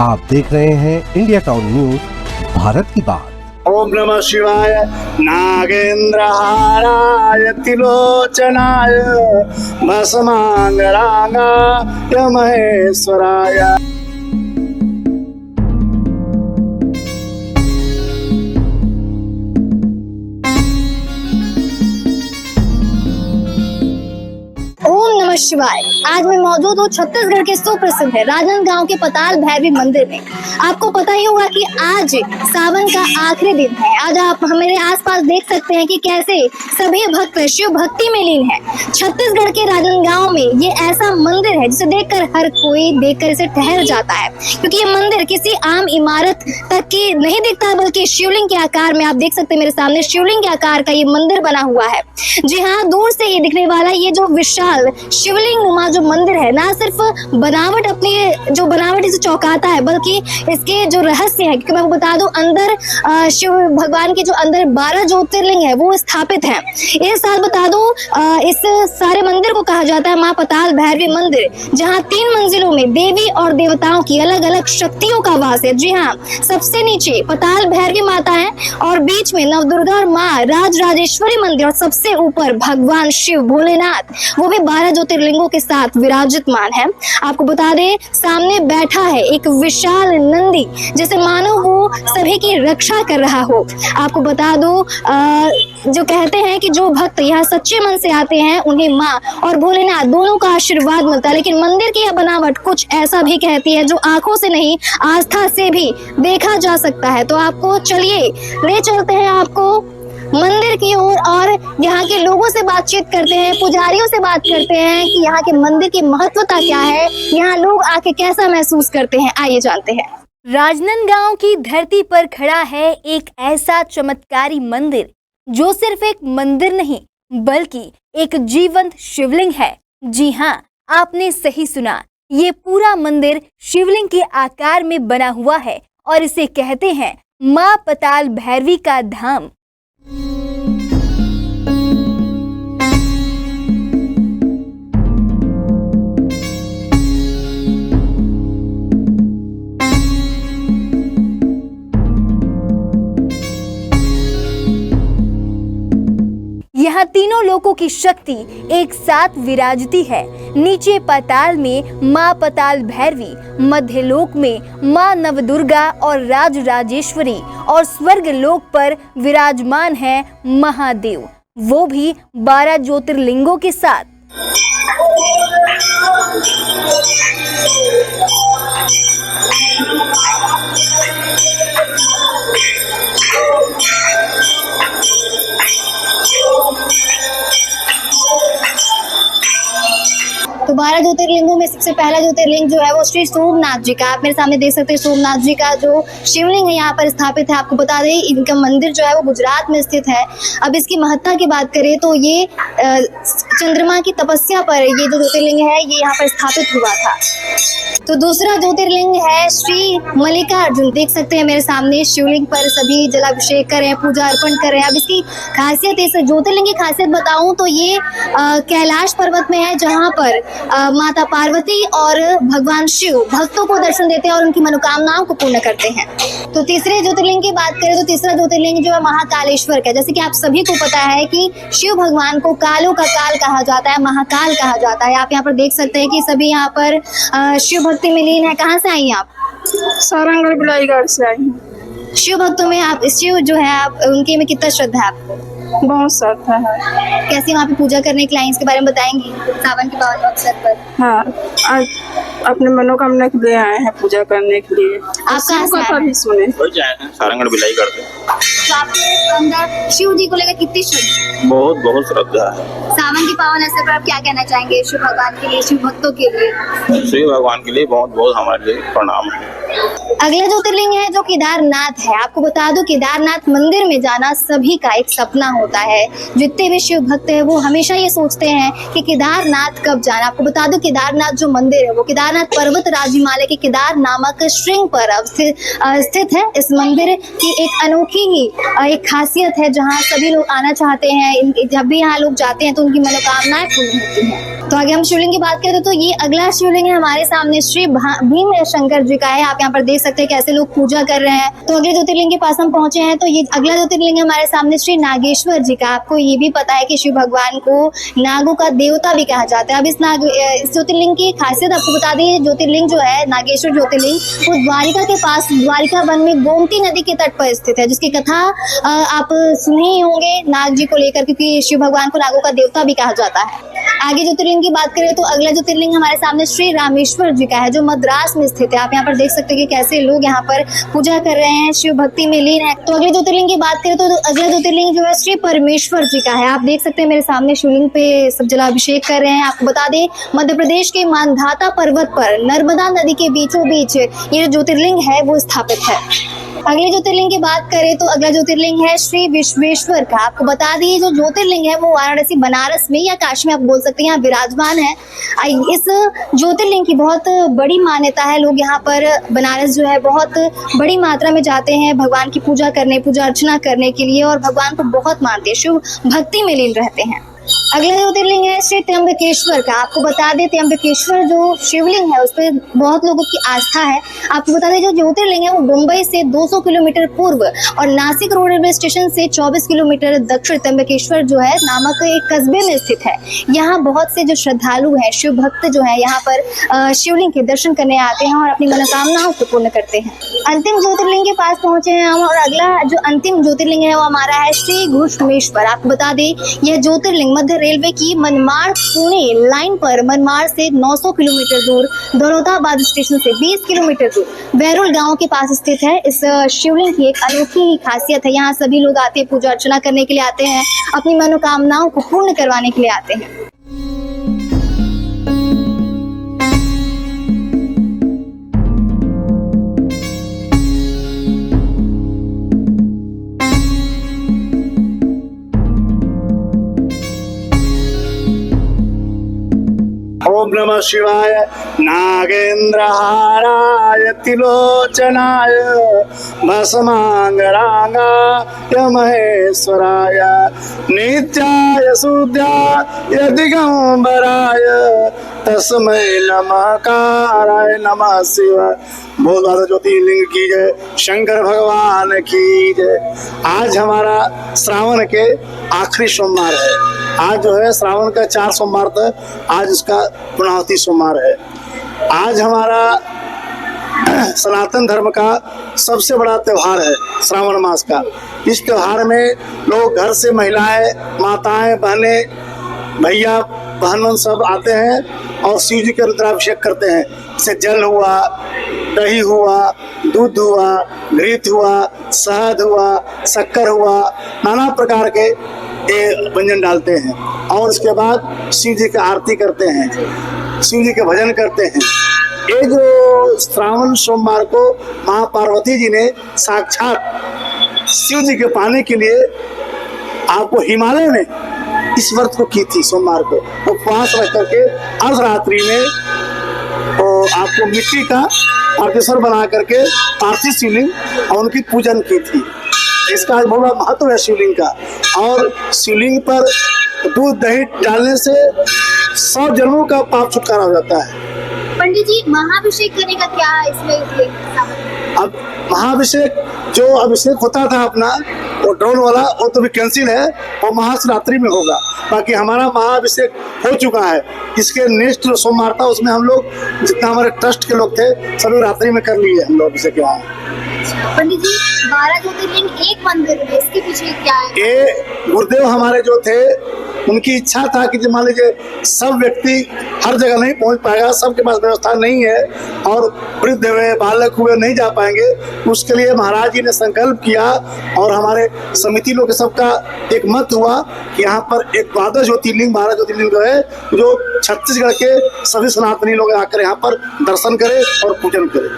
आप देख रहे हैं इंडिया टाउन न्यूज, भारत की बात। ओम नमः शिवाय नागेंद्रहाराय त्रिलोचनाय भस्मांगरागाय महेश्वराय। ओम नमः शिवाय। आज मैं मौजूद हूँ छत्तीसगढ़ के सुप्रसिद्ध है राजनांदगांव के पताल भैरवी मंदिर में। आपको पता ही होगा कि आज सावन का आखिरी दिन है। आज आप हमारे आसपास देख सकते हैं कि कैसे सभी भक्त शिव भक्ति में लीन है। छत्तीसगढ़ के राजनांदगांव में ये ऐसा मंदिर है जिसे देखकर हर कोई देखकर इसे ठहर जाता है, क्योंकि ये मंदिर किसी आम इमारत तक की नहीं दिखता, बल्कि शिवलिंग के आकार में। आप देख सकते हैं मेरे सामने शिवलिंग के आकार का ये मंदिर बना हुआ है। जी हाँ, दूर से ये दिखने वाला ये जो विशाल शिवलिंग नुमा जो मंदिर है, ना सिर्फ बनावट अपनी जो बनावट इसे चौंकाता है, बल्कि इसके जो रहस्य है, क्योंकि मैं आपको बता दूं अंदर शिव भगवान के जो अंदर 12 ज्योतिर्लिंग है वो स्थापित है। इस साल बता दूं इस सारे मंदिर को कहा जाता है माँ पताल भैरवी मंदिर, जहाँ 3 मंजिलों में देवी और देवताओं की अलग अलग शक्तियों का वास है। जी हाँ, सबसे नीचे पताल भैरवी माता है और बीच में नवदुर्गा और माँ राजराजेश्वरी मंदिर, और सबसे ऊपर भगवान शिव भोलेनाथ, वो भी 12 ज्योतिर्लिंगों के साथ विराजमान है। आपको बता दें सामने बैठा है एक विशाल नंदी, जैसे मानो वो सभी की रक्षा कर रहा हो। आपको बता दो जो कहते हैं कि जो भक्त यहाँ सच्चे मन से आते हैं उन्हें माँ और भोलेनाथ दोनों का आशीर्वाद मिलता है। लेकिन मंदिर की यह बनावट कुछ ऐसा भी कहती है जो आंखों से नहीं आस्था से भी देखा जा सकता है। तो आपको चलिए ले चलते हैं आपको मंदिर की ओर और यहाँ के लोगों से बातचीत करते हैं, पुजारियों से बात करते हैं कि यहाँ के मंदिर की महत्वता क्या है, यहाँ लोग आके कैसा महसूस करते हैं। आइए जानते हैं। राजनांदगांव की धरती पर खड़ा है एक ऐसा चमत्कारी मंदिर जो सिर्फ एक मंदिर नहीं बल्कि एक जीवंत शिवलिंग है। जी हाँ, आपने सही सुना, ये पूरा मंदिर शिवलिंग के आकार में बना हुआ है और इसे कहते हैं माँ पताल भैरवी का धाम। यहाँ तीनों लोकों की शक्ति एक साथ विराजती है। नीचे पाताल में माँ पताल भैरवी, मध्य लोक में माँ नवदुर्गा और राजराजेश्वरी, और स्वर्ग लोक पर विराजमान है महादेव, वो भी 12 ज्योतिर्लिंगों के साथ। तो 12 ज्योतिर्लिंगों में सबसे पहला ज्योतिर्लिंग जो है वो श्री सोमनाथ जी का। आप मेरे सामने देख सकते हैं सोमनाथ जी का जो शिवलिंग है यहाँ पर स्थापित है। आपको बता दें इनका मंदिर जो है वो गुजरात में स्थित है। अब इसकी महत्ता की बात करें तो ये चंद्रमा की तपस्या पर ये जो ज्योतिर्लिंग है ये यहाँ पर स्थापित हुआ था। तो दूसरा ज्योतिर्लिंग है श्री मल्लिकार्जुन। देख सकते हैं मेरे सामने शिवलिंग पर सभी जलाभिषेक कर रहे हैं, पूजा अर्पण कर रहे हैं। अब इसकी खासियत, इस ज्योतिर्लिंग की खासियत बताऊं तो ये कैलाश पर्वत में है, जहाँ पर माता पार्वती और भगवान शिव भक्तों को दर्शन देते हैं और उनकी मनोकामनाओं को पूर्ण करते हैं। तो तीसरे ज्योतिर्लिंग की बात करें तो तीसरा ज्योतिर्लिंग जो है महाकालेश्वर का। जैसे कि आप सभी को पता है कि शिव भगवान को कालों का काल कहा जाता है, महाकाल कहा जाता है। आप यहाँ पर देख सकते हैं कि सभी यहाँ पर शिव भक्ति में लीन है। कहाँ से आई आप? सारंगढ़ बिलाईगढ़ से आई हूँ। शिव भक्तों में आप शिव जो है आप उनके में कितना श्रद्धा है आपको? बहुत श्रद्धा है। कैसे वहाँ पे पूजा करने के लिए इसके बारे में बताएंगे सावन के पावन अवसर पर? हाँ, आज अपने मनोकामना के लिए आए हैं पूजा करने के लिए। आप कहाँ भी सुने सारंगढ़ बिलाईगढ़ से। तो आपके अंदर शिव जी को लेकर कितनी श्रद्धा? बहुत श्रद्धा है। सावन के पावन अवसर पर आप क्या कहना चाहेंगे शिव भगवान के लिए, शिव भक्तों के लिए? शिव भगवान के लिए बहुत हमारे लिए प्रणाम है। अगला ज्योतिर्लिंग है जो केदारनाथ है। आपको बता दूं केदारनाथ मंदिर में जाना सभी का एक सपना होता है। जितने भी शिव भक्त हैं वो हमेशा ये सोचते हैं कि केदारनाथ कब जाना। आपको बता दूं केदारनाथ जो मंदिर है वो केदारनाथ पर्वत राज हिमालय के केदार नामक श्रृंग पर स्थित है। इस मंदिर की एक अनोखी ही एक खासियत है जहाँ सभी लोग आना चाहते हैं। जब भी यहाँ लोग जाते हैं तो उनकी मनोकामनाएं पूर्ण होती हैं। तो आगे हम शिवलिंग की बात करें तो ये अगला शिवलिंग है हमारे सामने श्री भीम शंकर जी का है। आप यहाँ पर देख सकते हैं कैसे लोग पूजा कर रहे हैं। तो अगले ज्योतिर्लिंग के पास हम पहुंचे हैं। तो ये अगला ज्योतिर्लिंग है हमारे सामने श्री नागेश्वर जी का। आपको ये भी पता है कि शिव भगवान को नागों का देवता भी कहा जाता है। अब इस ज्योतिर्लिंग की खासियत आपको बता दें, ज्योतिर्लिंग जो है नागेश्वर ज्योतिर्लिंग वो द्वारिका के पास द्वारिका वन में गोमती नदी के तट पर स्थित है, जिसकी कथा आप सुने ही होंगे नाग जी को लेकर, क्योंकि शिव भगवान को नागों का देवता भी कहा जाता है। आगे ज्योतिर्लिंग की बात करें तो अगला ज्योतिर्लिंग हमारे सामने श्री रामेश्वर जी का है जो मद्रास में स्थित है। आप यहाँ पर देख सकते हैं कि कैसे लोग यहाँ पर पूजा कर रहे हैं, शिव भक्ति में लीन है। तो अगले ज्योतिर्लिंग की बात करें तो अगला ज्योतिर्लिंग जो है श्री परमेश्वर जी का है। आप देख सकते हैं मेरे सामने शिवलिंग पे सब जलाभिषेक कर रहे हैं। आपको बता दें मध्य प्रदेश के मानधाता पर्वत पर नर्मदा नदी के बीचों बीच ये जो ज्योतिर्लिंग है वो स्थापित है। अगले ज्योतिर्लिंग की बात करें तो अगला ज्योतिर्लिंग है श्री विश्वेश्वर का। आपको बता दी जो ज्योतिर्लिंग है वो वाराणसी बनारस में या काशी में आप बोल सकते हैं यहाँ विराजमान है। इस ज्योतिर्लिंग की बहुत बड़ी मान्यता है। लोग यहाँ पर बनारस जो है बहुत बड़ी मात्रा में जाते हैं भगवान की पूजा अर्चना करने के लिए और भगवान को बहुत मानते हैं, शिव भक्ति में लीन रहते हैं। अगला ज्योतिर्लिंग है श्री त्र्यंबकेश्वर का। आपको बता दें त्र्यंबकेश्वर जो शिवलिंग है उस पर बहुत लोगों की आस्था है। आपको बता दें जो ज्योतिर्लिंग है वो मुंबई से 200 किलोमीटर पूर्व और नासिक रोड रेलवे स्टेशन से 24 किलोमीटर दक्षिण त्र्यंबकेश्वर जो है नामक एक कस्बे में स्थित है। यहाँ बहुत से जो श्रद्धालु हैं, शिव भक्त जो है यहाँ पर शिवलिंग के दर्शन करने आते हैं और अपनी मनोकामनाओं को पूर्ण करते हैं। अंतिम ज्योतिर्लिंग के पास पहुंचे हैं हम और अगला जो अंतिम ज्योतिर्लिंग है वो हमारा है श्री घृष्णेश्वर। आपको बता दें यह ज्योतिर्लिंग मध्य रेलवे की मनमाड़ पुणे लाइन पर मनमाड़ से 900 किलोमीटर दूर, दौलताबाद स्टेशन से 20 किलोमीटर दूर बैरुल गांव के पास स्थित है। इस शिवलिंग की एक अनोखी खासियत है। यहाँ सभी लोग आते हैं, पूजा अर्चना करने के लिए आते हैं, अपनी मनोकामनाओं को पूर्ण करवाने के लिए आते हैं। ओम नमः शिवाय नागेंद्रहाराय त्रिलोचनाय भस्मांगरागाय महेश्वराय नित्याय शुद्धाय दिगंबराय तस्मै नमकाराय नमः शिवाय। बहुत ज्यादा ज्योतिर्लिंग की जय, शंकर भगवान की जय। आज हमारा श्रावण के आखिरी सोमवार है। आज जो है श्रावण का 4 सोमवार था, आज उसका पूर्णाहुति सोमवार है। आज हमारा सनातन धर्म का सबसे बड़ा त्योहार है श्रावण मास का। इस त्योहार में लोग घर से महिलाएं, माताएं, बहनें, भैया बहनों सब आते हैं और शिव जी के रुद्राभिषेक करते हैं। जैसे जल हुआ, दही हुआ, दूध हुआ, घृत हुआ, शहद हुआ, शक्कर हुआ, नाना प्रकार के ये व्यंजन डालते हैं और उसके बाद शिव जी की आरती करते हैं, शिव जी के भजन करते हैं। ये जो श्रावण सोमवार को माँ पार्वती जी ने साक्षात शिव जी के पाने के लिए आपको हिमालय में इस व्रत को की थी। सोमवार को उपवास रख करके अर्धरात्रि में तो आपको मिट्टी का पार्थेश्वर बना करके पार्थिव शिवलिंग और उनकी पूजन की थी। इसका बहुत बड़ा महत्व है शिवलिंग का। और शिवलिंग पर दूध दही डालने से 100 जन्मों का पाप छुटकारा हो जाता है। पंडित जी महाभिषेक करने का क्या है इसमें? अब महाभिषेक जो अभिषेक होता था अपना वो ड्रोन वाला वो तो भी कैंसिल है, वो महाशिवरात्रि में होगा। बाकी हमारा महाअभिषेक हो चुका है। इसके नेक्स्ट सोमवार था, उसमें हम लोग जितना हमारे ट्रस्ट के लोग थे सभी रात्रि में कर लिए हम लोग अभिषेक। यहाँ पंडित जी 12 ज्योतिर्लिंग एक मंदिर में, इसके पीछे क्या है? ये गुरुदेव हमारे जो थे उनकी इच्छा था कि मान लीजिए सब व्यक्ति हर जगह नहीं पहुंच पाएगा, सबके पास व्यवस्था नहीं है और वृद्ध हुए, बालक हुए नहीं जा पाएंगे। उसके लिए महाराज जी ने संकल्प किया और हमारे समिति लोग सबका एक मत हुआ कि यहाँ पर एक 12 ज्योतिर्लिंग जो है जो छत्तीसगढ़ के सभी सनातनी लोग आकर यहाँ पर दर्शन करें और पूजन करें।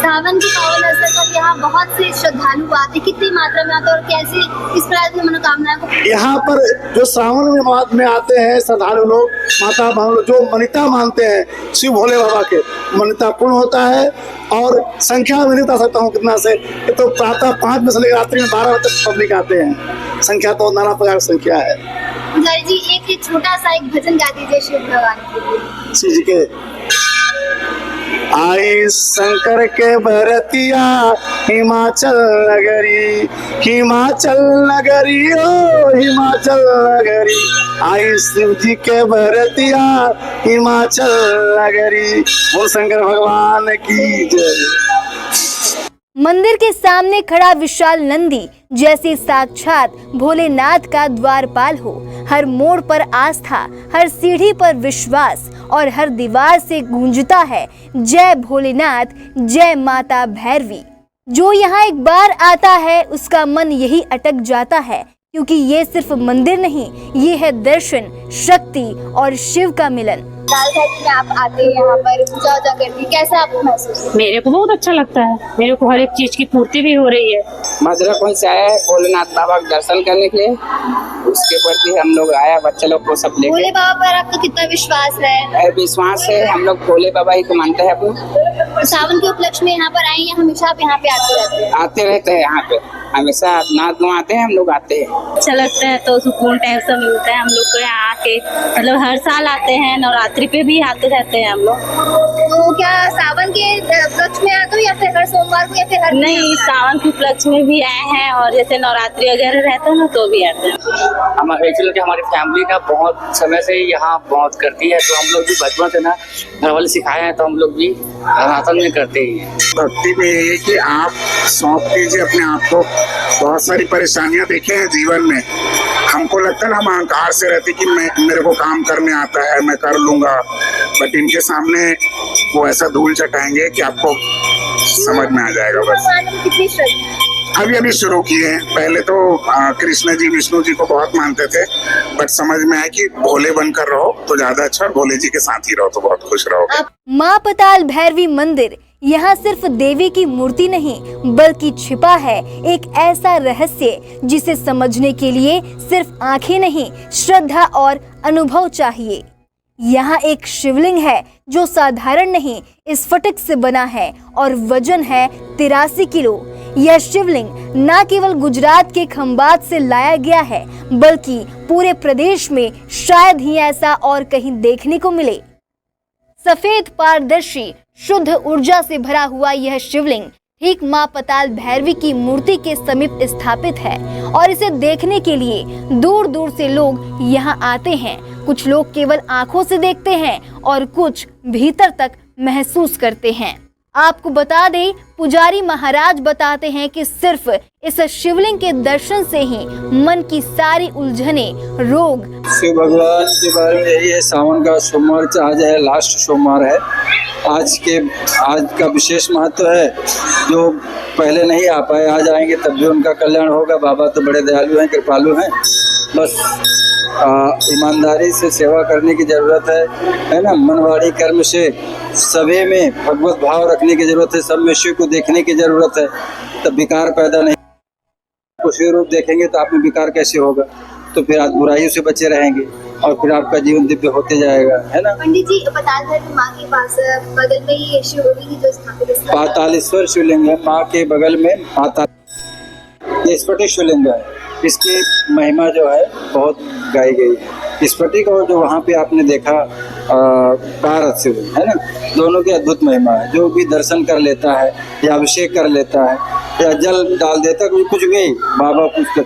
सावन के पावन अवसर पर यहाँ बहुत से श्रद्धालु आते हैं, कितनी मात्रा में आते हैं और कैसे किस प्रकार की मनोकामनाएं को यहाँ पर जो श्रावण में आते हैं श्रद्धालु लोग, माता बहन जो मन्नता मानते हैं शिव भोले बाबा के, मन्नता पूर्ण होता है। और संख्या में नहीं बता सकता हूँ कितना से, ये तो प्रातः 5 बजे से लेकर रात्रि में 12 बजे तक पब्लिक आते हैं। संख्या तो नाना प्रकार की संख्या है। पुजारी जी एक छोटा सा एक भजन गा दीजिए शिव भगवान के। शिव जी के आई शंकर के भरतिया हिमाचल नगरी, हिमाचल नगरी ओ हिमाचल नगरी, आई शिव जी के भरतिया हिमाचल नगरी। बोल शंकर भगवान की जय। मंदिर के सामने खड़ा विशाल नंदी जैसे साक्षात भोलेनाथ का द्वारपाल हो। हर मोड़ पर आस्था, हर सीढ़ी पर विश्वास और हर दीवार से गूंजता है जय भोलेनाथ, जय माता भैरवी। जो यहाँ एक बार आता है उसका मन यही अटक जाता है, क्योंकि ये सिर्फ मंदिर नहीं, ये है दर्शन, शक्ति और शिव का मिलन। लालगंज में आप आते हैं यहाँ पर पूजा वूजा करते हैं, कैसा आपको महसूस होता है? मेरे को बहुत अच्छा लगता है, मेरे को हर एक चीज की पूर्ति भी हो रही है। मधुरा से आया है भोलेनाथ बाबा के दर्शन करने के लिए, उसके प्रति हम लोग आया बच्चे लोग को सब लेके। भोले बाबा पर आपका कितना विश्वास है? विश्वास है, हम लोग भोले बाबा ही को मानते हैं अपना। सावन के उपलक्ष्य में यहाँ पर आए हैं, हमेशा आप यहाँ पे आते रहते हैं? आते रहते हैं यहाँ पे, हमेशा नाथ आते हैं, हम लोग आते हैं। अच्छा लगता है, तो सुकून टाइप से मिलता है हम लोग को यहाँ आके। मतलब हर साल आते हैं, नवरात्रि पे भी आते रहते हैं हम लोग। तो क्या सावन के उपलक्ष्य में आते हो या फिर हर सोमवार को या फिर हर नहीं, सावन के उपलक्ष्य में भी आए हैं और जैसे नवरात्रि वगैरह रहता है ना तो भी आते हैं। हमारी फैमिली ना बहुत समय से यहाँ बहुत करती है, तो हम लोग भी बचपन से ना घर वाले सिखाए हैं, तो हम लोग भी सनातन में करते ही हैं। भक्ति में ये है कि आप सौंप दीजिए अपने आप को। बहुत सारी परेशानियां देखे हैं जीवन में, हमको लगता है हम अहंकार से रहते कि मेरे को काम करने आता है, मैं कर लूंगा, बट इनके सामने वो ऐसा धूल चटाएंगे कि आपको समझ में आ जाएगा। बस भगवान में कितनी श्रद्धा? अभी शुरू किए हैं, पहले तो कृष्ण जी विष्णु जी को बहुत मानते थे, बट समझ में आया कि भोले बनकर रहो तो ज्यादा अच्छा, भोले जी के साथ ही रहो तो बहुत खुश रहोगे। माँ पताल भैरवी मंदिर यहाँ सिर्फ देवी की मूर्ति नहीं, बल्कि छिपा है एक ऐसा रहस्य जिसे समझने के लिए सिर्फ आंखें नहीं, श्रद्धा और अनुभव चाहिए। यहाँ एक शिवलिंग है जो साधारण नहीं, स्फटिक से बना है और वजन है 83 किलो। यह शिवलिंग न केवल गुजरात के खंबात से लाया गया है, बल्कि पूरे प्रदेश में शायद ही ऐसा और कहीं देखने को मिले। सफेद पारदर्शी शुद्ध ऊर्जा से भरा हुआ यह शिवलिंग ठीक माँ पताल भैरवी की मूर्ति के समीप स्थापित है और इसे देखने के लिए दूर दूर से लोग यहाँ आते हैं। कुछ लोग केवल आंखों से देखते हैं और कुछ भीतर तक महसूस करते हैं। आपको बता दें, पुजारी महाराज बताते हैं कि सिर्फ इस शिवलिंग के दर्शन से ही मन की सारी उलझने, रोग। शिव भगवान के बारे में यही है, सावन का सोमवार आज है, लास्ट सोमवार है। आज का विशेष महत्व है, जो पहले नहीं आ पाए आज आएंगे तब भी उनका कल्याण होगा। बाबा तो बड़े दयालु हैं, कृपालु हैं, बस ईमानदारी से सेवा करने की जरूरत है ना। मनवाड़ी कर्म से सभी में भगवत भाव रखने की जरूरत है, सब में शिव को देखने की जरूरत है, तब विकार पैदा नहीं। को शिव रूप देखेंगे तो आप में विकार कैसे होगा, तो फिर आप बुराइयों से बचे रहेंगे और फिर आपका जीवन दिव्य होते जाएगा, है ना। पंडित जी, पताल भैरवी माँ के पास बगल में ही शिवलिंग जो स्थापित है, पातालेश्वर शिवलिंग है माँ के बगल में। ये स्फटिक शिवलिंग है, इसकी महिमा जो है बहुत गाई गई है। स्फटिक और जो वहाँ पे आपने देखा पारद शिवलिंग है ना, दोनों की अद्भुत महिमा है। जो भी दर्शन कर लेता है या अभिषेक कर लेता है या जल डाल देता है, कुछ भी बाबा उसका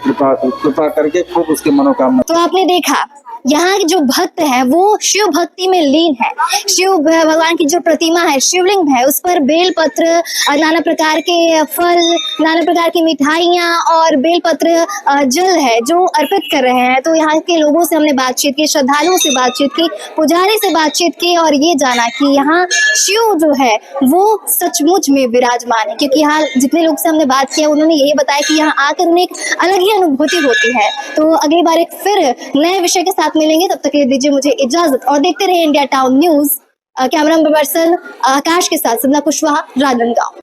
कृपा करके खूब उसके मनोकामना। तो आपने देखा यहाँ जो भक्त है वो शिव भक्ति में लीन है। शिव भगवान की जो प्रतिमा है, शिवलिंग है, उस पर बेलपत्र, नाना प्रकार के फल, नाना प्रकार की मिठाइयाँ और बेलपत्र जल है जो अर्पित कर रहे हैं। तो यहाँ के लोगों से हमने बातचीत की, श्रद्धालुओं से बातचीत की, पुजारी से बातचीत की और ये जाना कि यहाँ शिव जो है वो सचमुच में विराजमान है। क्योंकि यहाँ जितने लोग से हमने बात किया उन्होंने यही बताया कि यहाँ आकर उन्हें एक अलग ही अनुभूति होती है। तो अगली बार एक फिर नए विषय के साथ साथ मिलेंगे, तब तक के लिए दीजिए मुझे इजाजत और देखते रहिए India town news. Camera person Akash के साथ सदना कुशवाहा, राजनांदगांव।